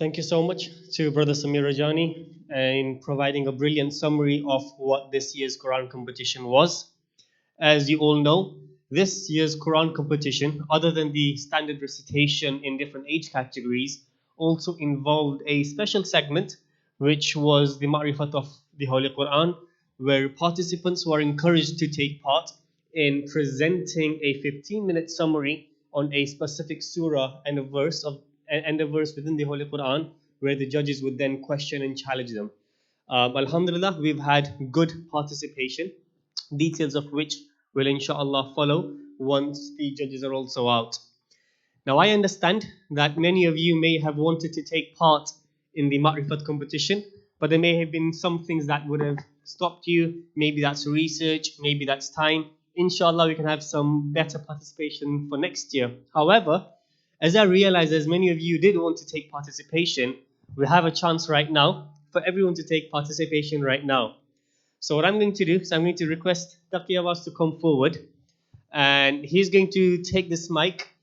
Thank you so much to Brother Samir Rajani in providing a brilliant summary of what this year's Quran competition was. As you all know, this year's Quran competition, other than the standard recitation in different age categories, also involved a special segment which was the Ma'rifat of the Holy Quran, where participants were encouraged to take part in presenting a 15-minute summary on a specific surah and a verse within the Holy Quran, where the judges would then question and challenge them. Alhamdulillah, we've had good participation, details of which will inshallah follow once the judges are also out. Now, I understand that many of you may have wanted to take part in the Ma'rifat competition, but there may have been some things that would have stopped you. Maybe that's research, maybe that's time. Inshallah, we can have some better participation for next year. However, as I realize, as many of you did want to take participation, we have a chance right now for everyone to take participation right now. So what I'm going to do is I'm going to request Taqi Abbas to come forward, and he's going to take this mic.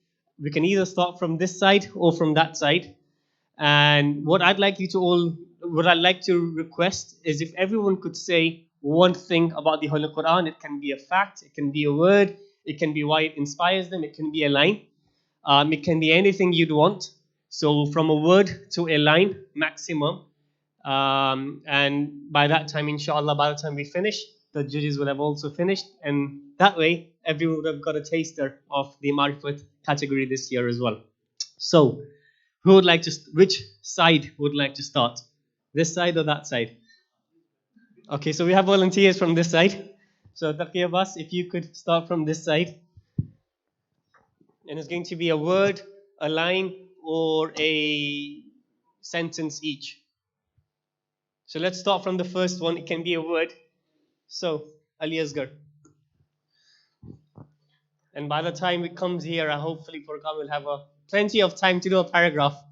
We can either start from this side or from that side. And what I'd like to request is if everyone could say one thing about the Holy Quran. It can be a fact, it can be a word, it can be why it inspires them, it can be a line. It can be anything you'd want. So from a word to a line maximum. And by that time, inshallah, by the time we finish, the judges will have also finished. And that way, everyone would have got a taster of the Marifat category this year as well. So, which side would like to start? This side or that side? Okay, so we have volunteers from this side. So, Taqi Abbas, if you could start from this side. And it's going to be a word, a line, or a sentence each. So let's start from the first one. It can be a word. So, Ali Asgar. And by the time it comes here, hopefully Furqan will have plenty of time to do a paragraph.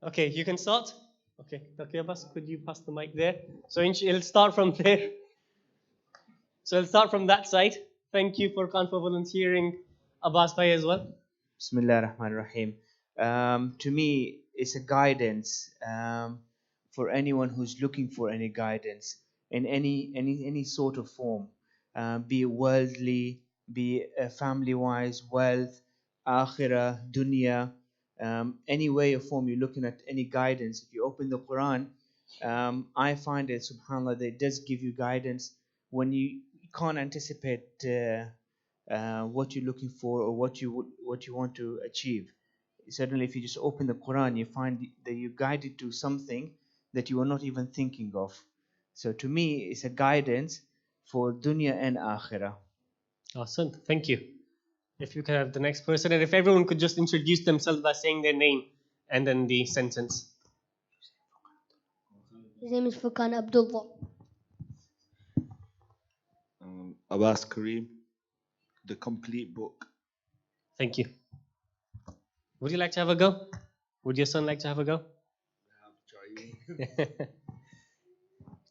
Okay, you can start. Okay, Taqi Abbas, could you pass the mic there? So it'll start from there. So it'll start from that side. Thank you, Furqan, for volunteering. Abbas Bhai as well. Bismillah ar-Rahman ar-Rahim. To me, it's a guidance for anyone who's looking for any guidance in any sort of form, be it worldly, be it family-wise, wealth, akhirah, dunya, any way or form you're looking at any guidance. If you open the Quran, I find it, subhanAllah, that it does give you guidance when you can't anticipate what you're looking for or what you want to achieve. Certainly, if you just open the Quran, you find that you're guided to something that you are not even thinking of. So to me, it's a guidance for dunya and akhirah. Awesome, thank you. If you could have the next person, and if everyone could just introduce themselves by saying their name and then the sentence. His name is Furqan Abdullah. Abbas Kareem, The Complete Book. Thank you. Would you like to have a go? Would your son like to have a go?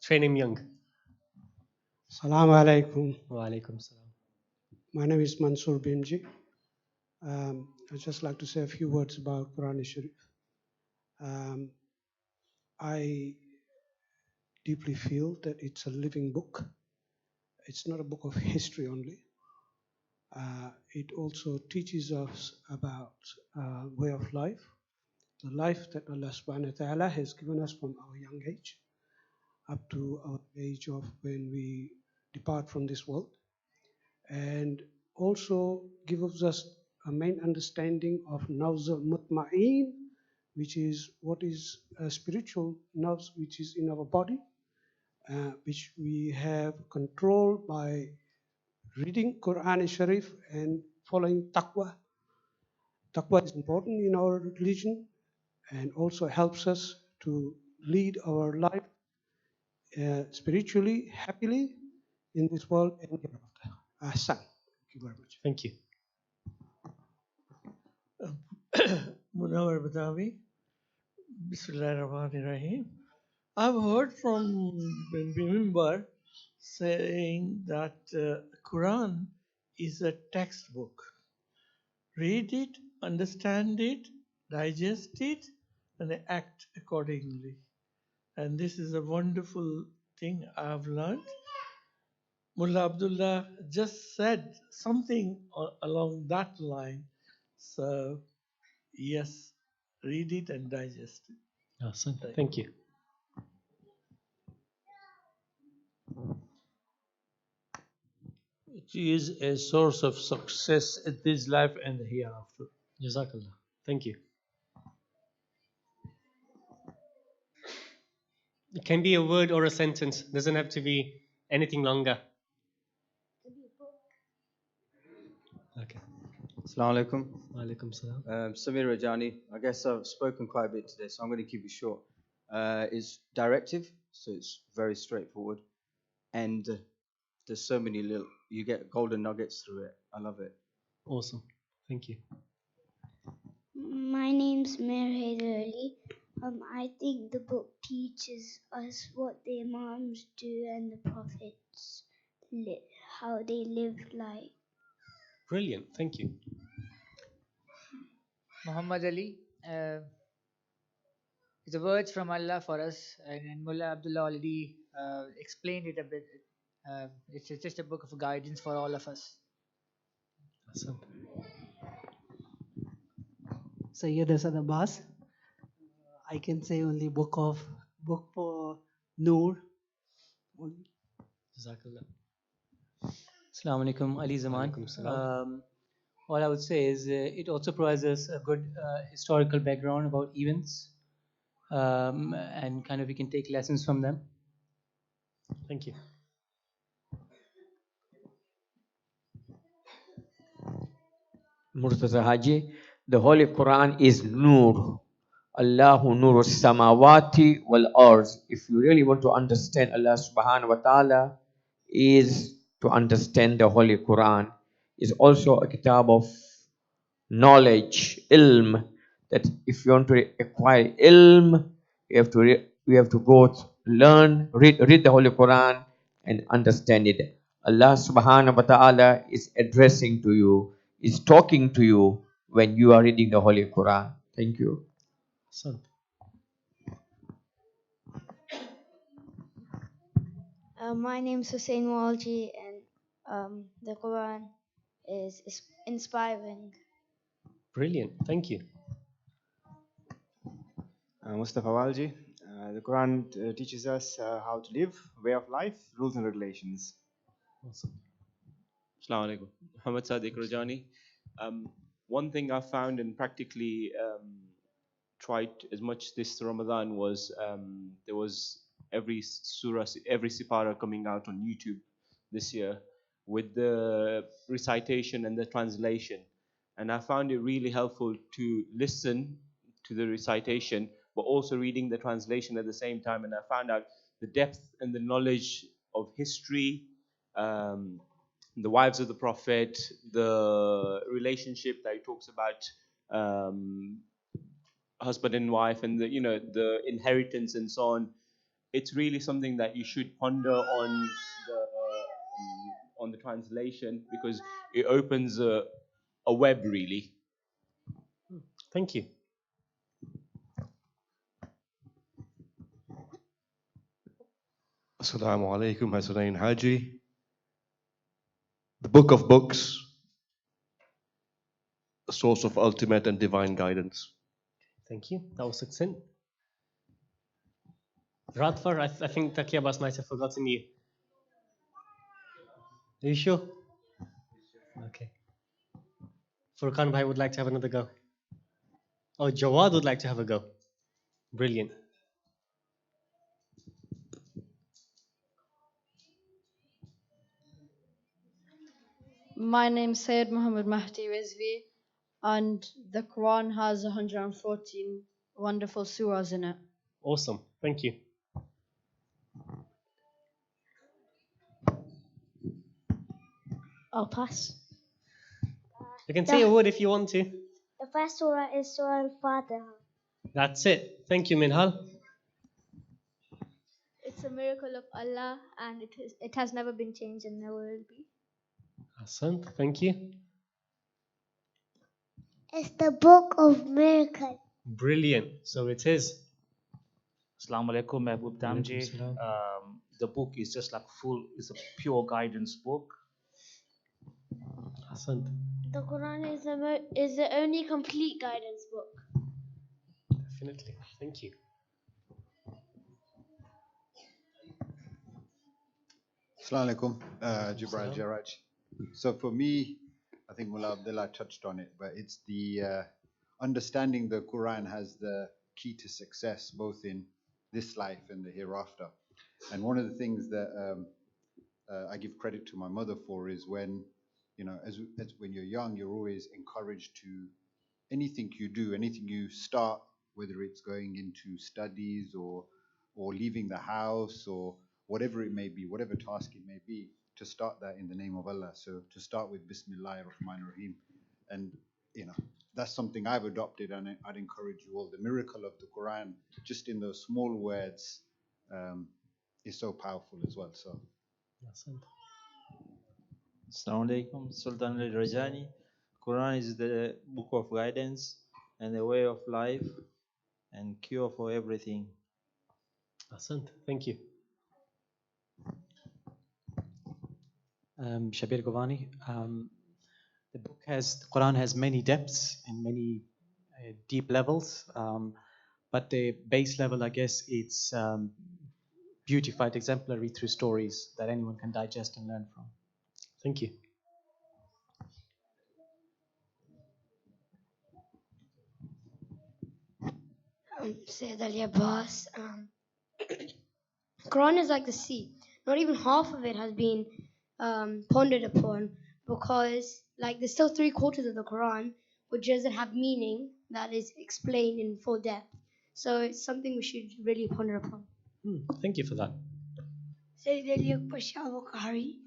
Train him young. Assalamu alaikum. Wa alaikum salam. My name is Mansoor Bimji. I'd just like to say a few words about Quran Sharif. I deeply feel that it's a living book. It's not a book of history only. It also teaches us about way of life, the life that Allah subhanahu wa ta'ala has given us from our young age up to our age of when we depart from this world, and also gives us a main understanding of Nawzul Mutma'in, which is what is a spiritual nerves which is in our body, which we have control by reading Quran Sharif and following taqwa. Taqwa is important in our religion and also helps us to lead our life spiritually, happily in this world and hereafter. Ahsan. Thank you very much. Thank you. Munawar Badawi. Bismillahirrahmanirrahim. I've heard from Imam saying that Quran is a textbook. Read it, understand it, digest it, and act accordingly. And this is a wonderful thing I've learned. Mullah Abdullah just said something along that line. So, yes, read it and digest it. Awesome. Thank you. It is a source of success in this life and the hereafter. Jazakallah. Thank you. It can be a word or a sentence. Doesn't have to be anything longer. Okay. Assalamu alaikum. Walaikum salam. Samir Rajani. I guess I've spoken quite a bit today, so I'm going to keep it short. It's directive, so it's very straightforward. And there's so many little, you get golden nuggets through it. I love it. Awesome. Thank you. My name's Mir Haider Ali. I think the book teaches us what the Imams do and the Prophets, how they lived like. Brilliant. Thank you. Muhammad Ali. It's a words from Allah for us, and Mullah Abdullah already explained it a bit. It's just a book of guidance for all of us. Awesome. Sayyid Hasan Abbas. I can say only book for Noor. Jazakallah. Assalamu alaikum, Ali Zaman. Walaikum salam. All I would say is it also provides us a good historical background about events, and kind of we can take lessons from them. Thank you. Murtaza Haji, the Holy Quran is Nur. Allahu Nur Samawati wal Arz. If you really want to understand Allah subhanahu wa ta'ala, is to understand the Holy Quran. Is also a kitab of knowledge, ilm, that if you want to acquire ilm, you have to go learn, read the Holy Quran and understand it. Allah subhanahu wa ta'ala is addressing to you, is talking to you when you are reading the Holy Quran. Thank you. Son. My name's Husayn Walji, and the Quran is inspiring. Brilliant. Thank you. Mustafa Walji. The Quran teaches us how to live, way of life, rules and regulations. Awesome. Assalamu alaikum. Muhammad Sadiq Rajani. One thing I found and practically tried as much this Ramadan was there was every surah, every sipara coming out on YouTube this year with the recitation and the translation. And I found it really helpful to listen to the recitation, but also reading the translation at the same time. And I found out the depth and the knowledge of history, the wives of the Prophet, the relationship that he talks about, husband and wife, and the inheritance and so on. It's really something that you should ponder on the translation, because it opens a web really. Thank you. Assalamu alaikum, Husayn Haji. The Book of Books, a source of ultimate and divine guidance. Thank you. That was succinct. Radfar, I think Taki Abbas might have forgotten you. Are you sure? Okay. Furqan Bhai would like to have another go. Oh, Jawad would like to have a go. Brilliant. My name's Sayyid Muhammad Mahdi Rizvi, and the Quran has 114 wonderful surahs in it. Awesome. Thank you. I'll pass. You can say a word if you want to. The first surah is Surah Al-Fatiha. That's it. Thank you, Minhal. It's a miracle of Allah, and it has never been changed and never will be. Hassan, thank you. It's the book of miracles. Brilliant. So it is. Assalamu alaikum, Mehboob Damji. Walaikum salam. The book is just like it's a pure guidance book. Hassan. The Quran is the only complete guidance book. Definitely. Thank you. Assalamu alaikum, Jibril Jarraj. So for me, I think Mullah Abdullah touched on it, but it's the understanding the Quran has the key to success both in this life and the hereafter. And one of the things that I give credit to my mother for is when, you know, as when you're young, you're always encouraged to anything you do, anything you start, whether it's going into studies or leaving the house or whatever it may be, whatever task it may be, to start that in the name of Allah. So to start with Bismillahir Rahmanir Rahim. And, you know, that's something I've adopted, and I'd encourage you all. The miracle of the Quran, just in those small words, is so powerful as well. So. Assalamu alaikum, Sultan al Rajani. Quran is the book of guidance and the way of life and cure for everything. Ahsant. Thank you. Shabir Govani. The Quran has many depths and many deep levels, but the base level, I guess, it's beautified, exemplary through stories that anyone can digest and learn from. Thank you. Sayyid Ali Abbas. Quran is like the sea. Not even half of it has been pondered upon, because like there's still 3/4 of the Quran which doesn't have meaning that is explained in full depth. So it's something we should really ponder upon. Thank you for that. Sayyid Ali Pasha Bukhari.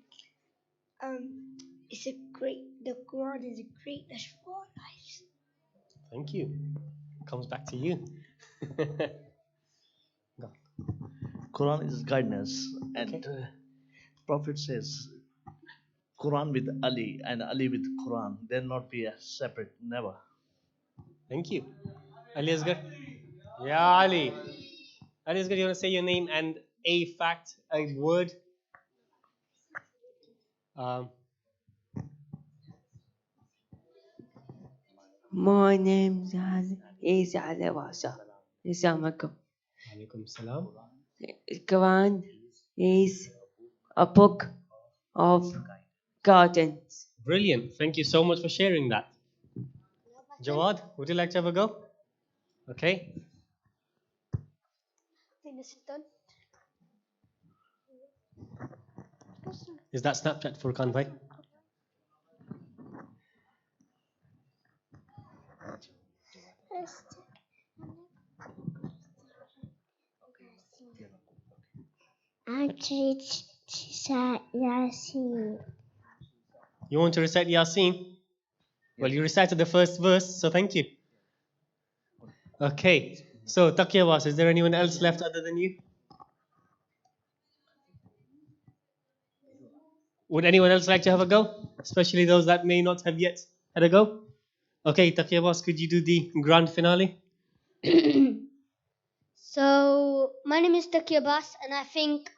The Quran is a great lesson for our lives. Thank you. Comes back to you. Go. Quran is guidance, and Prophet says, Quran with Ali and Ali with Quran, they'll not be separate, never. Thank you. Ali Asgar. Yeah, Ali. Ali Asgar, you want to say your name and a fact, a word? My name is Ali Wasa. Assalamualaikum. Alaikum salam. Quran is a book of guidance. Brilliant. Thank you so much for sharing that. Jawad, would you like to have a go? Okay. I think this is done. Is that Snapchat for Kanbhai? Actually, Yasin. You want to recite Yasin? Well, you recited the first verse, so thank you. Okay. So, Taqiyawaz, is there anyone else left other than you? Would anyone else like to have a go? Especially those that may not have yet had a go? Okay, Taqiyawaz, could you do the grand finale? So my name is Taqi Abbas, and I think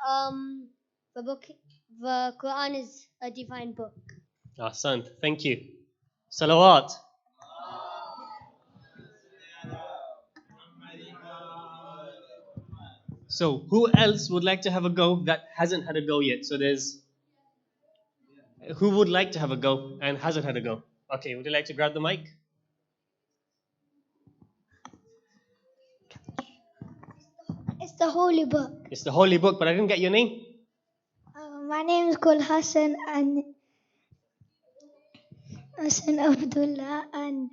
the Quran is a divine book. Ahsant, thank you. Salawat. So, who else would like to have a go that hasn't had a go yet? So there's... Who would like to have a go and hasn't had a go? Okay, would you like to grab the mic? It's the holy book. It's the holy book, but I didn't get your name. My name is called Hassan Abdullah, and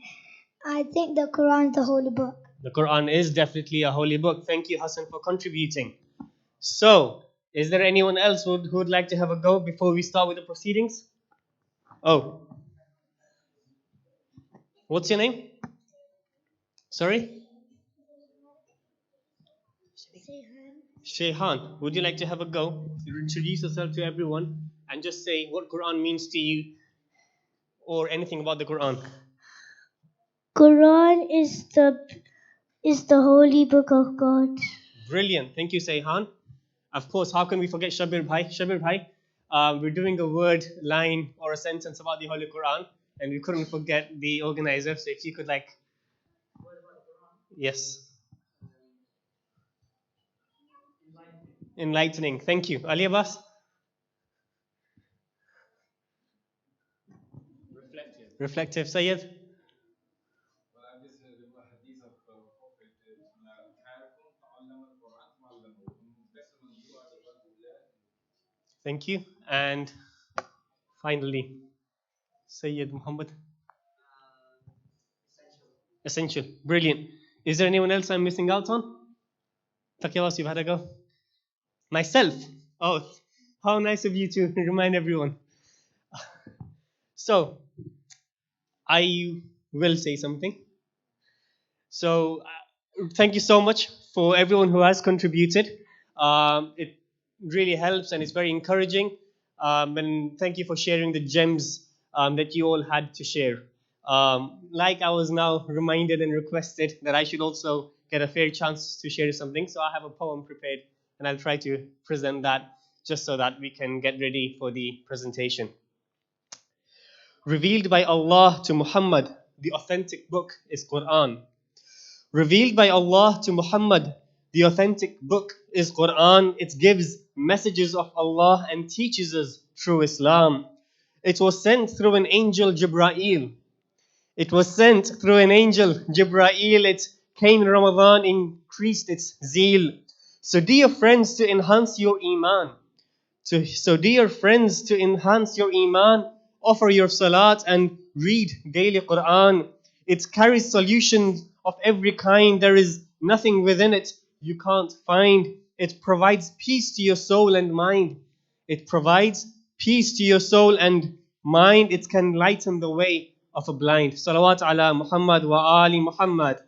I think the Quran is the holy book. The Quran is definitely a holy book. Thank you, Hassan, for contributing. So, is there anyone else who would like to have a go before we start with the proceedings? Oh. What's your name? Sorry? Shayhan, would you like to have a go? You introduce yourself to everyone and just say what Quran means to you or anything about the Quran. Quran is the is the Holy Book of God. Brilliant. Thank you, Sayhan. Of course, how can we forget Shabir Bhai? Shabir Bhai, we're doing a word, line, or a sentence about the Holy Quran, and we couldn't forget the organizer. So if you could, like, yes, enlightening. Thank you. Ali Abbas? Reflective. Sayyid? Thank you. And finally, Sayyid Muhammad. Essential. Brilliant. Is there anyone else I'm missing out on? Takiwas, you've had a go? Myself. Oh, how nice of you to remind everyone. So, I will say something. So, thank you so much for everyone who has contributed. It really helps and it's very encouraging. And thank you for sharing the gems that you all had to share. Like I was now reminded and requested that I should also get a fair chance to share something. So I have a poem prepared and I'll try to present that just so that we can get ready for the presentation. Revealed by Allah to Muhammad, the authentic book is Quran. Revealed by Allah to Muhammad, the authentic book is Quran. It gives messages of Allah and teaches us true Islam. It was sent through an angel Jibra'il. It was sent through an angel Jibra'il. It came in Ramadan, increased its zeal. So dear friends, to enhance your iman, so dear friends, to enhance your iman, offer your salat and read daily Quran. It carries solutions of every kind. There is nothing within it you can't find. It provides peace to your soul and mind. It provides peace to your soul and mind. It can lighten the way of a blind. Salawat ala Muhammad wa ali Muhammad.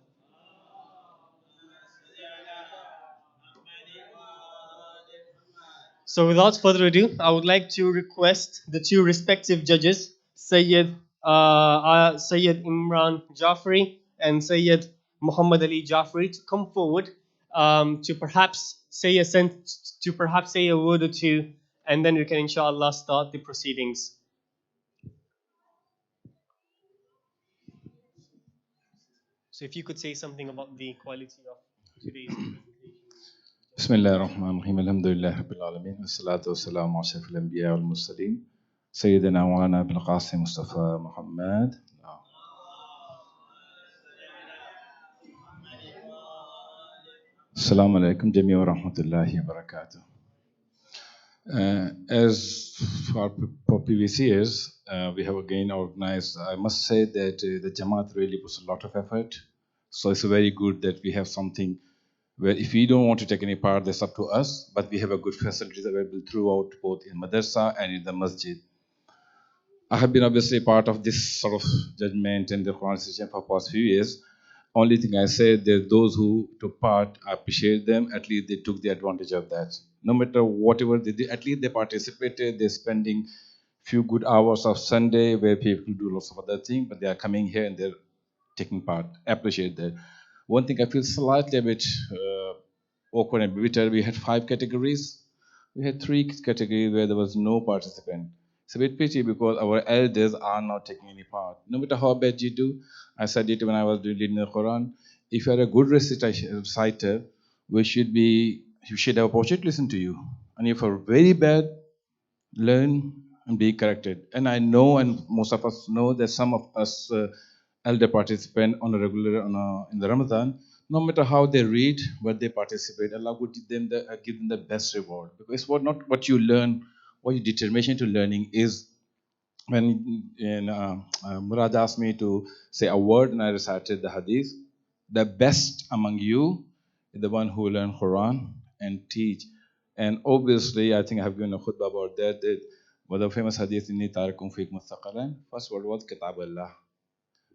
So without further ado, I would like to request the two respective judges, Sayyid Imran Jafri and Sayyid Muhammad Ali Jafri, to come forward to perhaps say a word or two, and then we can inshallah start the proceedings. So if you could say something about the quality of today's presentation. بسم الله الرحمن الرحيم الحمد لله رب العالمين والصلاة والسلام على أشرف الأنبياء والمرسلين سيدنا مولانا أبي القاسم مصطفى محمد. السلام عليكم جميعا ورحمة الله وبركاته. As for previous years, we have again organized. I must say that the Jamaat really puts a lot of effort. So it's very good that we have something where if we don't want to take any part, that's up to us. But we have a good facilities available throughout, both in madrasa and in the masjid. I have been obviously part of this sort of judgment and the Quran session for past few years. Only thing I say that those who took part, I appreciate them. At least they took the advantage of that. No matter whatever they did, at least they participated. They're spending few good hours of Sunday where people do lots of other things, but they are coming here and they're taking part. I appreciate that. One thing I feel slightly a bit awkward and bitter. We had 5 categories. We had 3 categories where there was no participant. It's a bit pity because our elders are not taking any part. No matter how bad you do, I said it when I was reading the Quran. If you are a good reciter, you should have opportunity to listen to you. And if you are very bad, learn and be corrected. And I know, and most of us know, that some of us elder participant on a regular in the Ramadan, no matter how they read, but they participate, Allah would give them the best reward. Because it's not what you learn, what your determination to learning is. When Murad asked me to say a word and I recited the hadith, the best among you is the one who learn Quran and teach. And obviously, I think I have given a khutbah about that. That one of the famous hadith in Tarakum Fiq Mustaqalan, first word was Kitab Allah.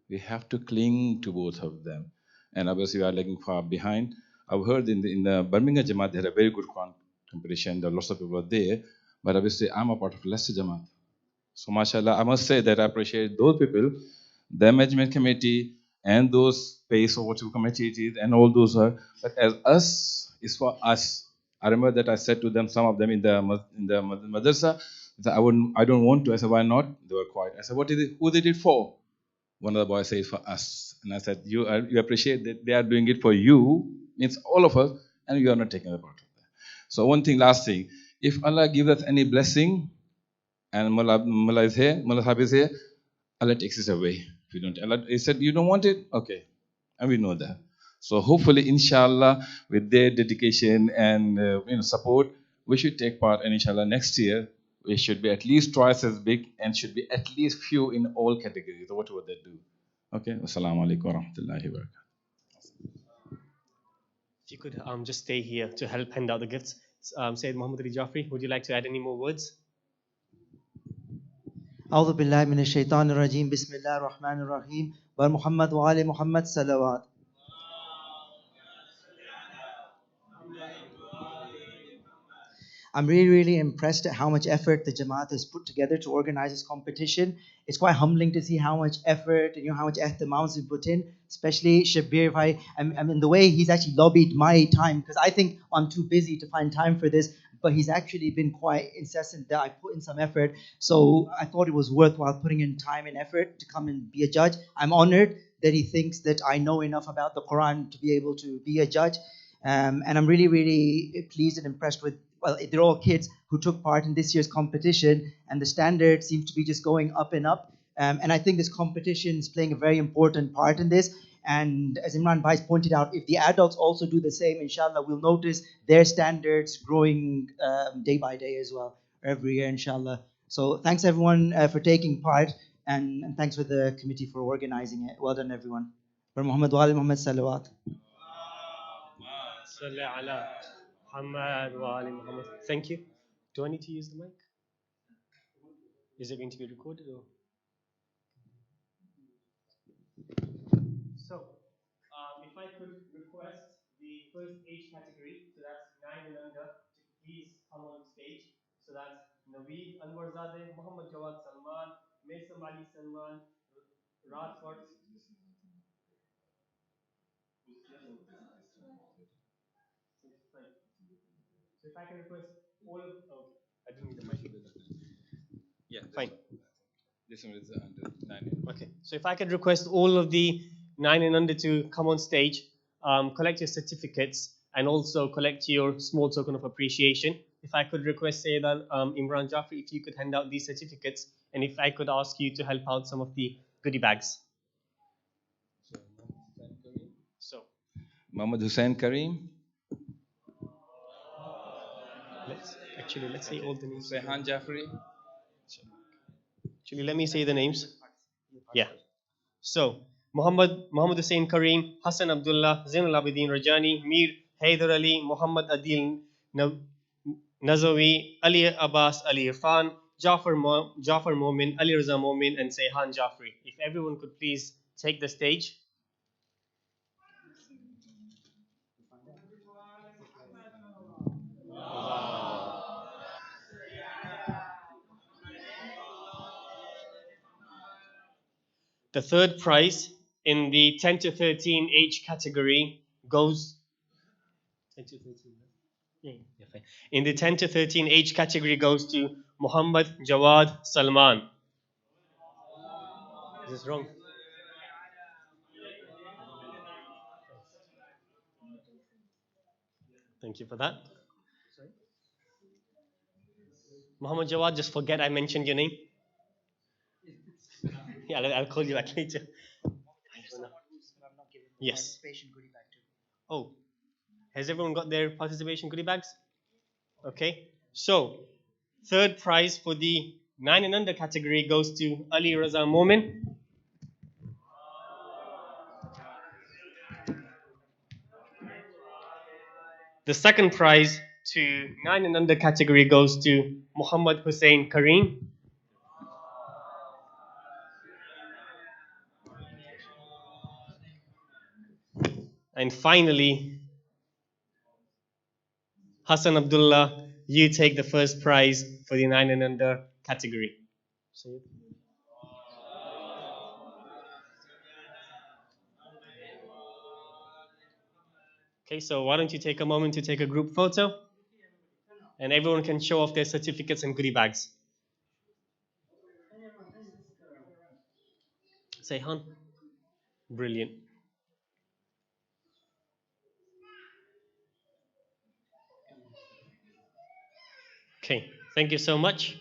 We have to cling to both of them. And obviously, we are lagging far behind. I've heard in the Birmingham Jamaat, they had a very good Quran competition. There are lots of people there. But obviously, I'm a part of Leicester Jamaat. So, mashallah, I must say that I appreciate those people, the management committee, and those pace or whatever committee it is, and all those are. But as us is for us. I remember that I said to them, some of them in the madrasa, that I don't want to. I said, why not? They were quiet. I said, what is it? Who did it for? One of the boys says, for us. And I said, you appreciate that they are doing it for you, means all of us, and you are not taking the part of that. So one thing, last thing, if Allah gives us any blessing, and Mullah is here, Mullah Sahib is here, Allah takes it away. If you don't, Allah, He said, you don't want it? Okay. And we know that. So hopefully, inshallah, with their dedication and support, we should take part. And inshallah, next year, we should be at least twice as big and should be at least few in all categories. So what would that do? Okay. Wassalamu alaikum wa rahmatullahi wa barakatuh. If you could just stay here to help hand out the gifts. Sayyid Muhammad Ali Jafri, would you like to add any more words? أعوذ بالله من الشيطان الرجيم بسم الله الرحمن الرحيم ومحمد وآل محمد صلوات. I'm really impressed at how much effort the Jamaat has put together to organize this competition. It's quite humbling to see how much effort and how much ihtimam we put in, especially Shabir Bhai. I mean, the way he's actually lobbied my time, because I think I'm too busy to find time for this, but he's actually been quite incessant that I put in some effort. So I thought it was worthwhile putting in time and effort to come and be a judge. I'm honored that he thinks that I know enough about the Quran to be able to be a judge. And I'm really pleased and impressed with, well, they're all kids who took part in this year's competition, and the standard seems to be just going up and up. And I think this competition is playing a very important part in this. And as Imran Bhai pointed out, if the adults also do the same, inshallah, we'll notice their standards growing day by day as well, every year, inshallah. So thanks everyone for taking part, and thanks for the committee for organizing it. Well done, everyone. For Muhammad wa ali Muhammad salawat. Thank you. Do I need to use the mic? Is it going to be recorded or? So, if I could request the first age category, so that's 9 and under, to please come on stage. So that's Naveed Anwarzadeh, Muhammad Jawad Salman, Mason Ali Salman, Radford. So if I can request all of, okay, I didn't need the mic. Yeah, fine. This one is under 9. Okay, so if I could request all of the 9 and under to come on stage, collect your certificates, and also collect your small token of appreciation. If I could request, say that Imran Jafri, if you could hand out these certificates, and if I could ask you to help out some of the goodie bags. So, Muhammad Husayn Kareem. Let's say all the names. Sehan Jafri. Actually, let me say the names. Yeah. So, Muhammad Hussain Kareem, Hassan Abdullah, Zainul Abidin Rajani, Mir Haider Ali, Muhammad Adil Nazawi, Ali Abbas Ali Irfan, Jafar Momin, Ali Raza Momin, and Sehan Jafri. If everyone could please take the stage. The third prize in the 10 to 13 age category goes 10 to 13. Yeah, fine. In the 10 to 13 age category goes to Muhammad Jawad Salman. Is this wrong? Thank you for that. Muhammad Jawad, just forget I mentioned your name. Yeah, I'll call you back later. Yes. Oh, has everyone got their participation goodie bags? Okay. So, third prize for the 9 and under category goes to Ali Raza Momin. The second prize to 9 and under category goes to Muhammad Hussain Kareem. And finally, Hassan Abdullah, you take the first prize for the 9 and under category. Okay, so why don't you take a moment to take a group photo, and everyone can show off their certificates and goodie bags. Say, Han. Brilliant. Okay, thank you so much.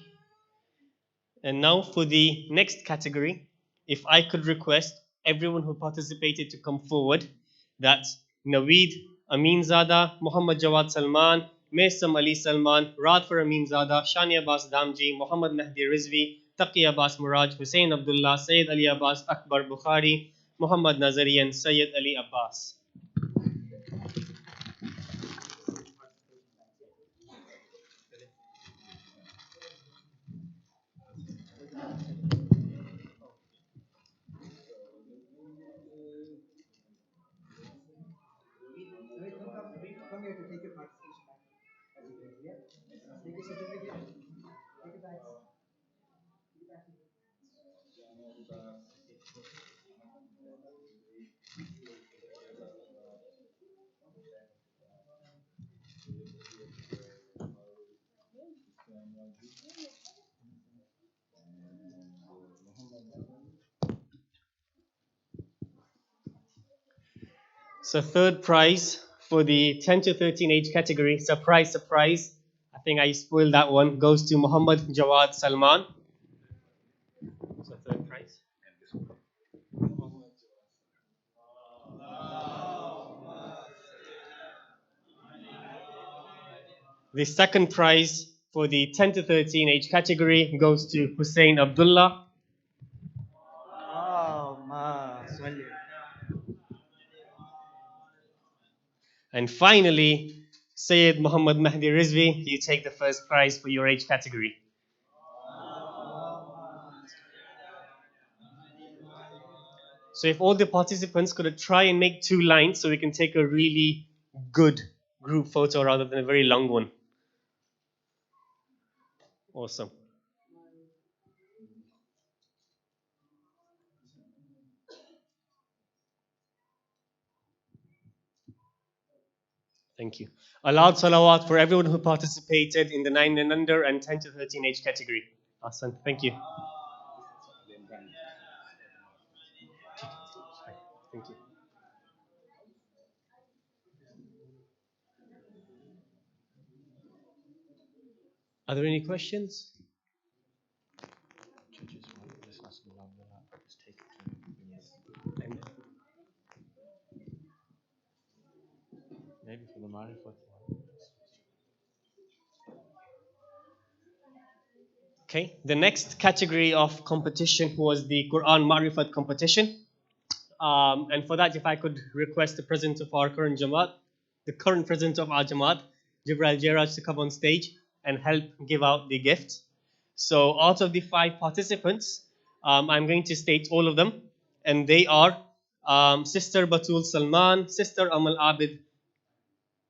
And now for the next category, if I could request everyone who participated to come forward, that's Naveed Amin Zada, Muhammad Jawad Salman, Maisam Ali Salman, Radfar Amin Zada, Shani Abbas Damji, Muhammad Mehdi Rizvi, Taqi Abbas Muraj, Hussein Abdullah, Sayyid Ali Abbas Akbar Bukhari, Muhammad Nazari, and Sayyid Ali Abbas. Come here to take your participation back. As you can, yeah? Take your certificate. Take it back. So third prize for the 10 to 13 age category, surprise, surprise. I think I spoiled that one. Goes to Muhammad Jawad Salman. So third prize. The second prize for the 10 to 13 age category goes to Hussein Abdullah. Oh, mashallah. And finally, Sayyid Muhammad Mahdi Rizvi, you take the first prize for your age category. So if all the participants could try and make 2 lines so we can take a really good group photo rather than a very long one. Awesome. Thank you. A loud salawat for everyone who participated in the 9 and under and 10 to 13 age category. Awesome. Thank you. Thank you. Are there any questions? Maybe for the Marifat. Okay. The next category of competition was the Quran Marifat competition. And for that, if I could request the president of our current Jamaat, the current president of our Jamaat, Jibril Jairaj, to come on stage and help give out the gift. So out of the 5 participants, I'm going to state all of them, and they are Sister Batul Salman, Sister Amal Abid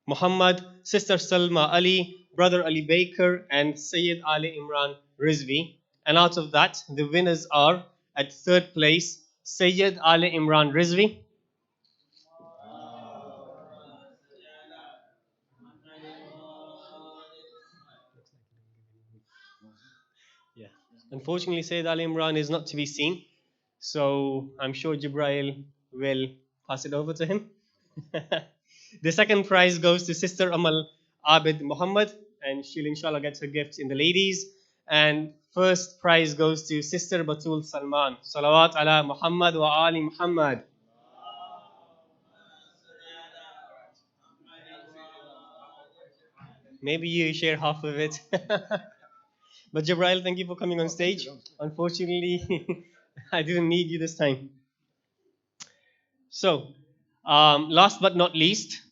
Muhammad, Sister Salma Ali, Brother Ali Baker, and Sayyid Ali Imran Rizvi. And out of that, the winners are, at third place, Sayyid Ali Imran Rizvi. Yeah. Unfortunately, Sayyid Ali Imran is not to be seen, so I'm sure Jibrail will pass it over to him. The second prize goes to Sister Amal Abid Muhammad, and she'll inshallah get her gift in the ladies. And first prize goes to Sister Batul Salman. Salawat ala Muhammad wa Ali Muhammad. Maybe you share half of it. But Jibrail, thank you for coming on stage. Unfortunately, I didn't need you this time. So, last but not least,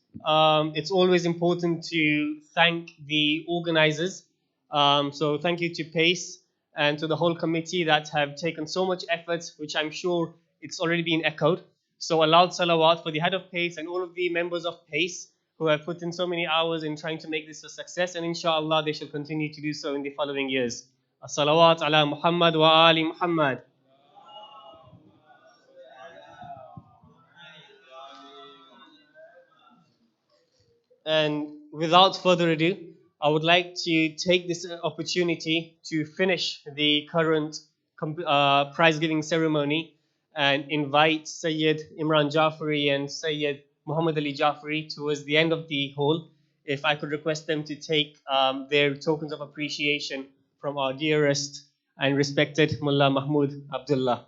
it's always important to thank the organizers. So thank you to PACE and to the whole committee that have taken so much effort, which I'm sure it's already been echoed. So a loud salawat for the head of PACE and all of the members of PACE who have put in so many hours in trying to make this a success, and inshallah they shall continue to do so in the following years. As-salawat ala Muhammad wa ali Muhammad. And without further ado, I would like to take this opportunity to finish the current prize giving ceremony and invite Sayyid Imran Jafari and Sayyid Muhammad Ali Jafari towards the end of the hall. If I could request them to take their tokens of appreciation from our dearest and respected Mullah Mahmud Abdullah.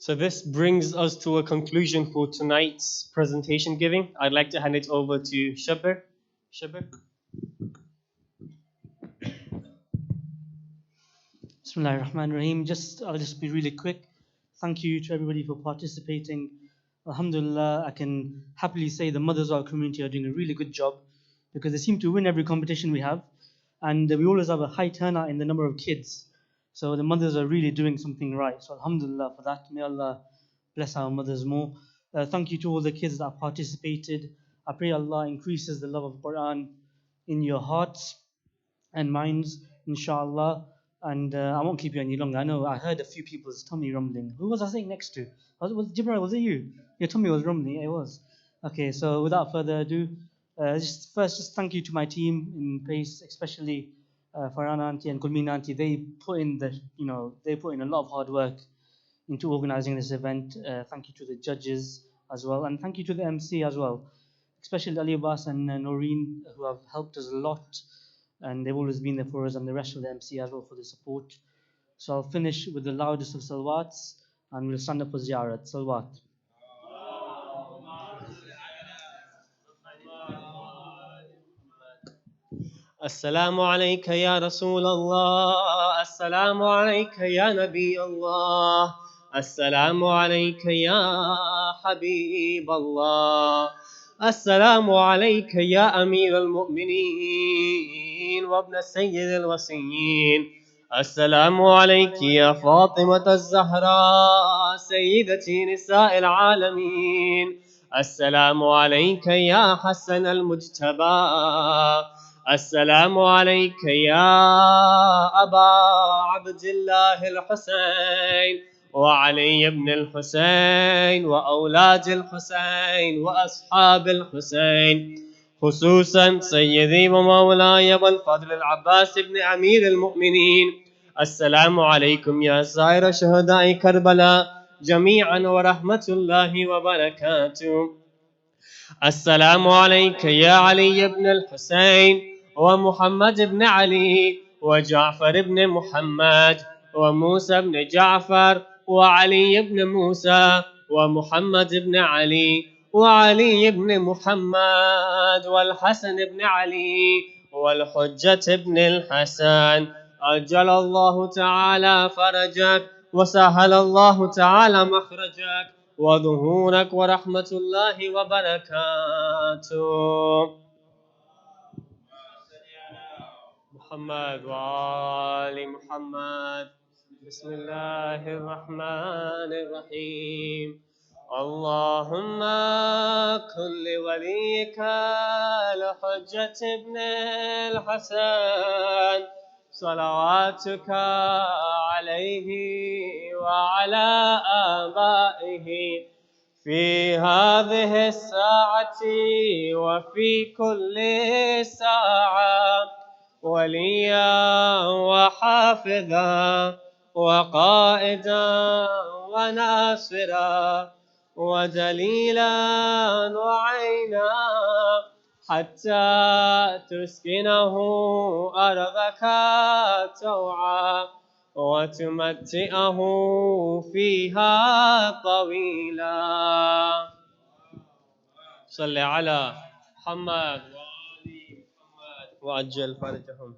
So this brings us to a conclusion for tonight's presentation giving. I'd like to hand it over to Shabir. Shabir. Bismillahir Rahmanir Rahim. I'll just be really quick. Thank you to everybody for participating. Alhamdulillah, I can happily say the mothers of our community are doing a really good job because they seem to win every competition we have, and we always have a high turnout in the number of kids. So the mothers are really doing something right. So Alhamdulillah for that. May Allah bless our mothers more. Thank you to all the kids that participated. I pray Allah increases the love of Quran in your hearts and minds, inshallah. And I won't keep you any longer. I know I heard a few people's tummy rumbling. Who was I sitting next to? Was Jibril? Was it you? Your tummy was rumbling. It was. Okay, so without further ado, just thank you to my team in place, especially Farhana Auntie and Gulmina Auntie. They put in a lot of hard work into organizing this event. Thank you to the judges as well, and thank you to the MC as well, especially Ali Abbas and Noreen, who have helped us a lot, and they've always been there for us, and the rest of the MC as well for the support. So I'll finish with the loudest of salawats, and we'll stand up for ziyarat. Salawat. السلام عليك يا رسول الله، السلام عليك يا نبي الله، السلام عليك يا حبيب الله، السلام عليك يا أمير المؤمنين وابن السيد الوصيين، السلام عليك يا فاطمة الزهراء سيدتي نساء العالمين، السلام عليك يا حسن المجتبى، السلام عليك يا أبا عبد الله الحسين وعلي بن الحسين وأولاد الحسين وأصحاب الحسين، خصوصا سيدي ومولاي أبو الفضل العباس بن أمير المؤمنين. السلام عليكم يا سائر شهداء كربلاء جميعا ورحمة الله وبركاته. السلام عليك يا علي بن الحسين ومحمد بن علي وجعفر بن محمد وموسى بن جعفر وعلي بن موسى ومحمد بن علي وعلي بن محمد والحسن بن علي والحجة بن الحسن، أجل الله تعالى فرجك وسهل الله تعالى مخرجك وظهورك ورحمة الله وبركاته. محمد وآل محمد. بسم الله الرحمن الرحيم. اللهم كن لوليك الحجة ابن الحسن صلواتك عليه وعلى آبائه في هذه الساعة وفي كل ساعة وليا وحافظا وقائدا وناصرا ودليلا وعينا حتى تسكنه أرضك توعا وتمتئه فيها طويلا. صل على محمد وآل محمد وعجل فرجهم.